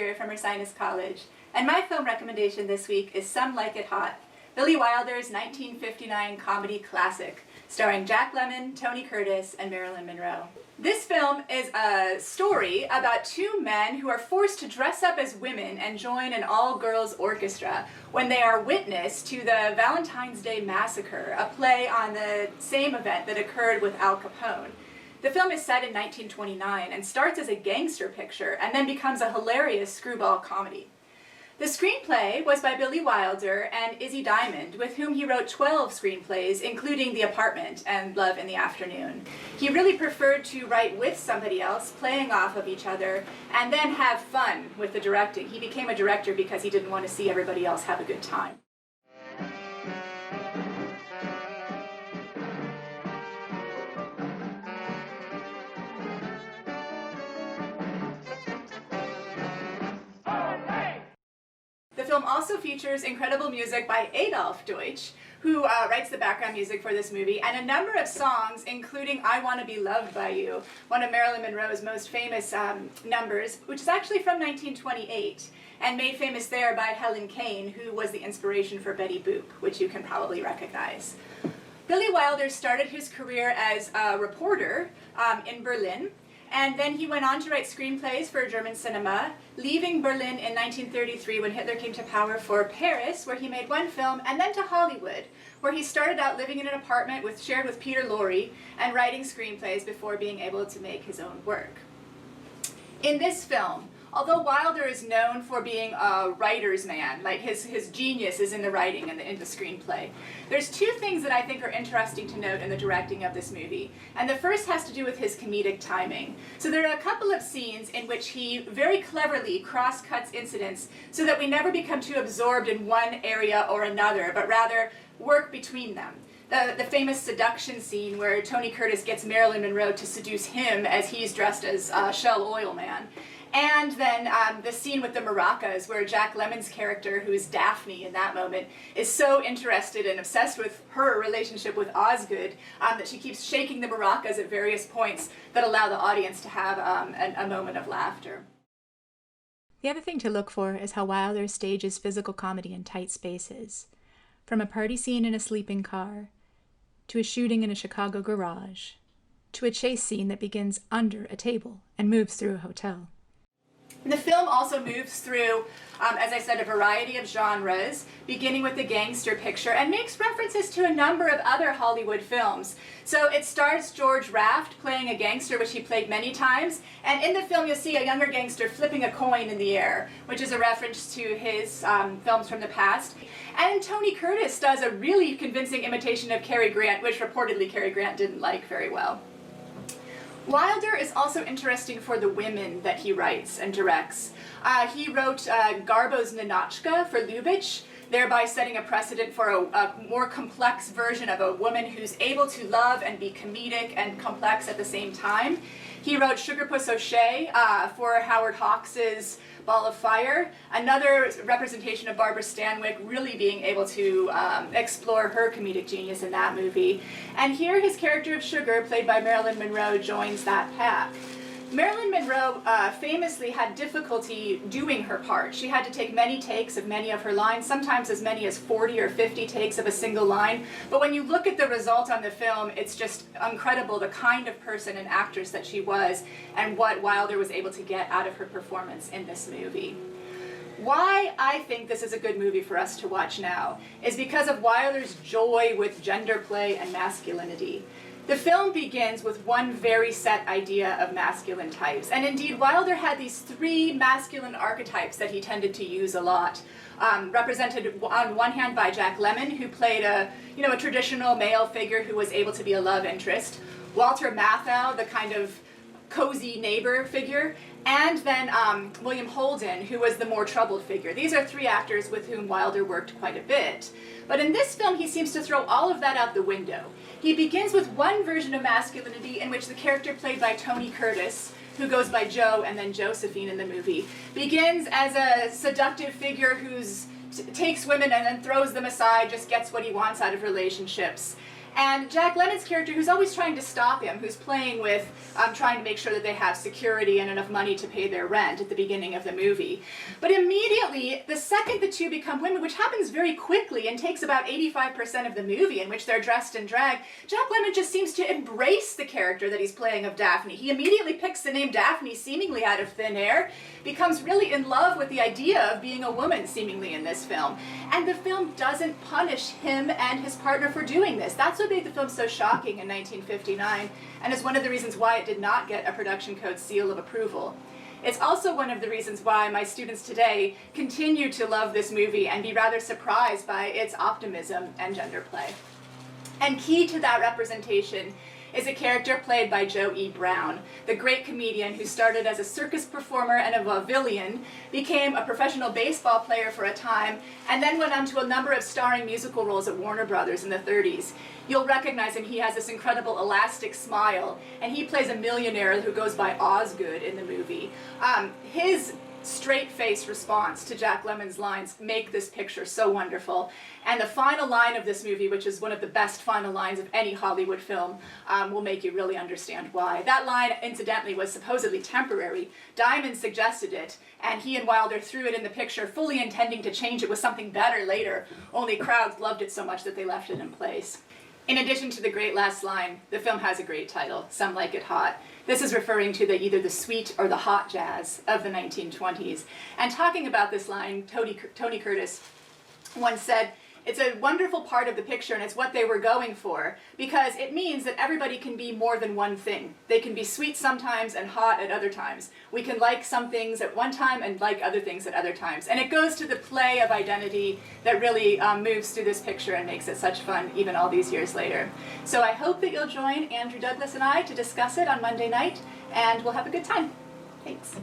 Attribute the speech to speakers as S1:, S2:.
S1: Fleeger from Ursinus College, and my film recommendation this week is Some Like It Hot, Billy Wilder's 1959 comedy classic, starring Jack Lemmon, Tony Curtis, and Marilyn Monroe. This film is a story about two men who are forced to dress up as women and join an all-girls orchestra when they are witness to the Valentine's Day Massacre, a play on the same event that occurred with Al Capone. The film is set in 1929 and starts as a gangster picture and then becomes a hilarious screwball comedy. The screenplay was by Billy Wilder and Izzy Diamond, with whom he wrote 12 screenplays, including The Apartment and Love in the Afternoon. He really preferred to write with somebody else, playing off of each other, and then have fun with the directing. He became a director because he didn't want to see everybody else have a good time. The film also features incredible music by Adolf Deutsch, who writes the background music for this movie, and a number of songs, including I Want to Be Loved by You, one of Marilyn Monroe's most famous numbers, which is actually from 1928, and made famous there by Helen Kane, who was the inspiration for Betty Boop, which you can probably recognize. Billy Wilder started his career as a reporter in Berlin, and then he went on to write screenplays for German cinema, leaving Berlin in 1933 when Hitler came to power for Paris, where he made one film, and then to Hollywood, where he started out living in an apartment shared with Peter Lorre and writing screenplays before being able to make his own work. In this film, although Wilder is known for being a writer's man, like his genius is in the writing and in the screenplay, there's two things that I think are interesting to note in the directing of this movie. And the first has to do with his comedic timing. So there are a couple of scenes in which he very cleverly cross-cuts incidents so that we never become too absorbed in one area or another, but rather work between them. The famous seduction scene where Tony Curtis gets Marilyn Monroe to seduce him as he's dressed as Shell Oil Man. And then the scene with the maracas, where Jack Lemmon's character, who is Daphne in that moment, is so interested and obsessed with her relationship with Osgood that she keeps shaking the maracas at various points that allow the audience to have a moment of laughter. The other thing to look for is how Wilder stages physical comedy in tight spaces. From a party scene in a sleeping car, to a shooting in a Chicago garage, to a chase scene that begins under a table and moves through a hotel. The film also moves through, as I said, a variety of genres, beginning with the gangster picture, and makes references to a number of other Hollywood films. So it stars George Raft playing a gangster, which he played many times, and in the film you'll see a younger gangster flipping a coin in the air, which is a reference to his films from the past. And Tony Curtis does a really convincing imitation of Cary Grant, which reportedly Cary Grant didn't like very well. Wilder is also interesting for the women that he writes and directs. He wrote Garbo's Ninotchka for Lubitsch, thereby setting a precedent for a more complex version of a woman who's able to love and be comedic and complex at the same time. He wrote Sugar Puss O'Shea for Howard Hawks's Ball of Fire, another representation of Barbara Stanwyck really being able to explore her comedic genius in that movie. And here his character of Sugar, played by Marilyn Monroe, joins that pack. Marilyn Monroe famously had difficulty doing her part. She had to take many takes of many of her lines, sometimes as many as 40 or 50 takes of a single line. But when you look at the result on the film, it's just incredible the kind of person and actress that she was and what Wilder was able to get out of her performance in this movie. Why I think this is a good movie for us to watch now is because of Wilder's joy with gender play and masculinity. The film begins with one very set idea of masculine types, and indeed Wilder had these three masculine archetypes that he tended to use a lot, represented on one hand by Jack Lemmon, who played a traditional male figure who was able to be a love interest, Walter Matthau, the kind of cozy neighbor figure, and then William Holden, who was the more troubled figure. These are three actors with whom Wilder worked quite a bit. But in this film, he seems to throw all of that out the window. He begins with one version of masculinity in which the character played by Tony Curtis, who goes by Joe and then Josephine in the movie, begins as a seductive figure who takes women and then throws them aside, just gets what he wants out of relationships. And Jack Lemmon's character, who's always trying to stop him, who's playing with trying to make sure that they have security and enough money to pay their rent at the beginning of the movie. But immediately, the second the two become women, which happens very quickly and takes about 85% of the movie in which they're dressed in drag, Jack Lemmon just seems to embrace the character that he's playing of Daphne. He immediately picks the name Daphne seemingly out of thin air, becomes really in love with the idea of being a woman seemingly in this film. And the film doesn't punish him and his partner for doing this. That's what made the film so shocking in 1959, and is one of the reasons why it did not get a production code seal of approval. It's also one of the reasons why my students today continue to love this movie and be rather surprised by its optimism and gender play. And key to that representation is a character played by Joe E. Brown, the great comedian who started as a circus performer and a vaudevillian, became a professional baseball player for a time, and then went on to a number of starring musical roles at Warner Brothers in the 30s. You'll recognize him. He has this incredible elastic smile, and he plays a millionaire who goes by Osgood in the movie. His straight-face response to Jack Lemmon's lines make this picture so wonderful. And the final line of this movie, which is one of the best final lines of any Hollywood film, will make you really understand why. That line, incidentally, was supposedly temporary. Diamond suggested it, and he and Wilder threw it in the picture, fully intending to change it with something better later, only crowds loved it so much that they left it in place. In addition to the great last line, the film has a great title, Some Like It Hot. This is referring to either the sweet or the hot jazz of the 1920s. And talking about this line, Tony Curtis once said, "It's a wonderful part of the picture, and it's what they were going for, because it means that everybody can be more than one thing. They can be sweet sometimes and hot at other times. We can like some things at one time and like other things at other times." And it goes to the play of identity that really moves through this picture and makes it such fun even all these years later. So I hope that you'll join Andrew Douglas and I to discuss it on Monday night, and we'll have a good time. Thanks.